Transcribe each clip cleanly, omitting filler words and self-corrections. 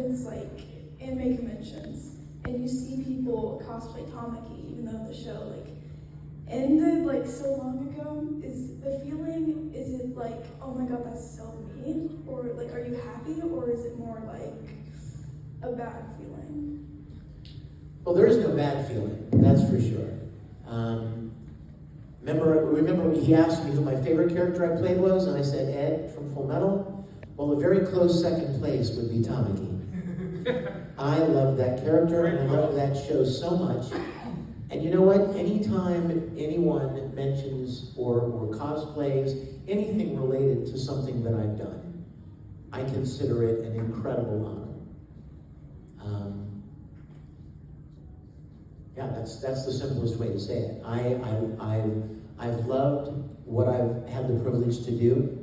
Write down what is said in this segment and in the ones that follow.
happens like anime conventions and you see people cosplay Tamaki, even though the show like ended like so long ago, is the feeling, is it like, oh my god, that's so me? Or like, are you happy, or is it more like a bad feeling? Well, there is no bad feeling, that's for sure. Remember he asked me who my favorite character I played was, and I said Ed from Full Metal. Well, a very close second place would be Tamaki. I love that character, and I love that show so much. And you know what? Anytime anyone mentions or cosplays anything related to something that I've done, I consider it an incredible honor. Yeah, that's the simplest way to say it. I've loved what I've had the privilege to do.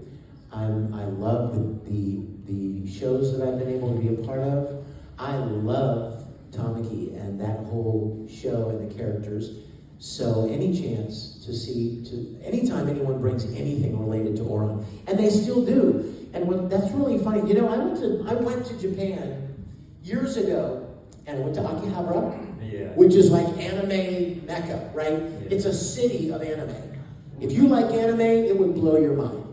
I love the shows that I've been able to be a part of. I love Tamaki and that whole show and the characters. So any chance anytime anyone brings anything related to Oran, and they still do. And that's really funny. You know, I went to Japan years ago, and I went to Akihabara, which is like anime mecca, right? Yeah. It's a city of anime. If you like anime, it would blow your mind.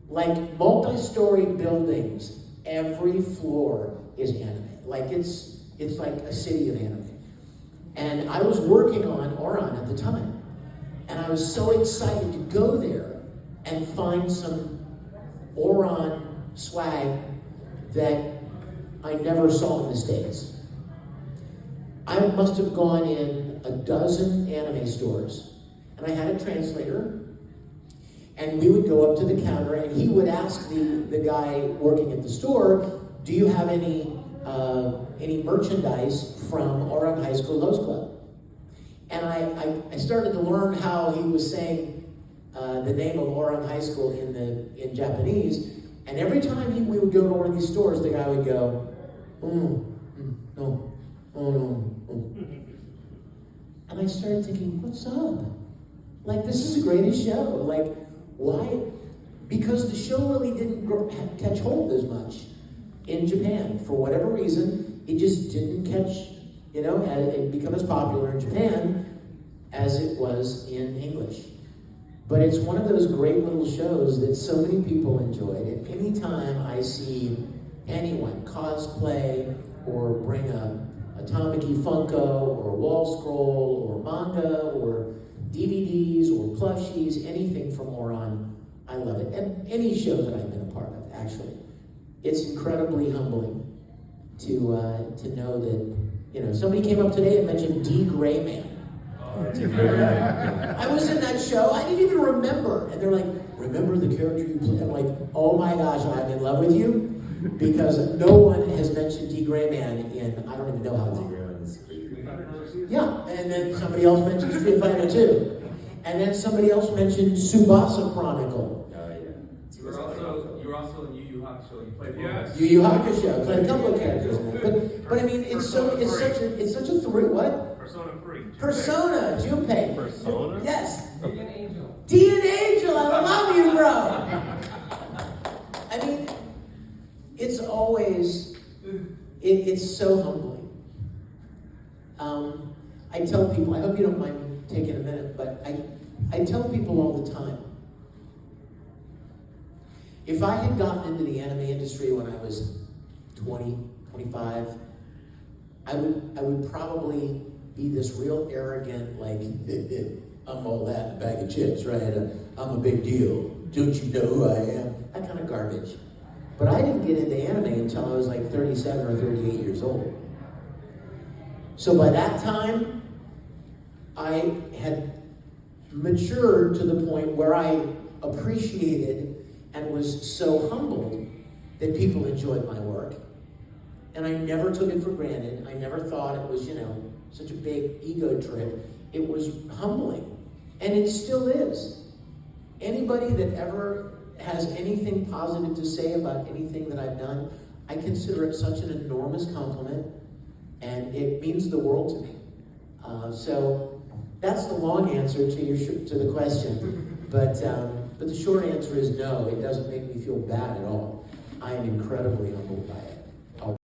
Like multi-story buildings, every floor is anime. Like it's like a city of anime. And I was working on Oran at the time, and I was so excited to go there and find some Oran swag that I never saw in the States. I must have gone in a dozen anime stores, and I had a translator, and we would go up to the counter, and he would ask the guy working at the store, do you have any merchandise from Oran High School Host Club? And I started to learn how he was saying the name of Oran High School in Japanese, and every time we would go to one of these stores, the guy would go, no. And I started thinking, what's up? Like, this is the greatest show. Like, why? Because the show really didn't catch hold as much in Japan. For whatever reason, it just didn't catch, it become as popular in Japan as it was in English. But it's one of those great little shows that so many people enjoyed. And anytime I see anyone cosplay or bring a Tamaki Funko or a wall scroll or manga or DVDs or plushies, anything from Oran, I love it. And any show that I've been a part of, actually. It's incredibly humbling to know that, somebody came up today and mentioned D. Gray Man. I was in that show, I didn't even remember. And they're like, remember the character you played? I'm like, oh my gosh, I'm in love with you. Because no one has mentioned D. Gray Man in, I don't even know how long. Yeah, and then somebody else mentioned Street Fighter 2. And then somebody else mentioned Tsubasa Chronicle. Oh, yeah. You were also in Yu Yu Hakusho. You played Yu Yu Hakusho. Played a couple of characters in that. But I mean, it's such a thrill. What? Persona 3. Persona, Junpei. Persona? Yes. D and Angel. D and Angel, I love you, bro. I mean, it's always, it's so humbling. I tell people, I hope you don't mind me taking a minute, but I tell people all the time, if I had gotten into the anime industry when I was 20, 25, I would probably be this real arrogant, like, I'm all that in a bag of chips, right? I'm a big deal. Don't you know who I am? That kind of garbage. But I didn't get into anime until I was like 37 or 38 years old. So by that time, I had matured to the point where I appreciated and was so humbled that people enjoyed my work. And I never took it for granted. I never thought it was, such a big ego trip. It was humbling. And it still is. Anybody that ever has anything positive to say about anything that I've done, I consider it such an enormous compliment, and it means the world to me. So that's the long answer to the question, but the short answer is no. It doesn't make me feel bad at all. I am incredibly humbled by it.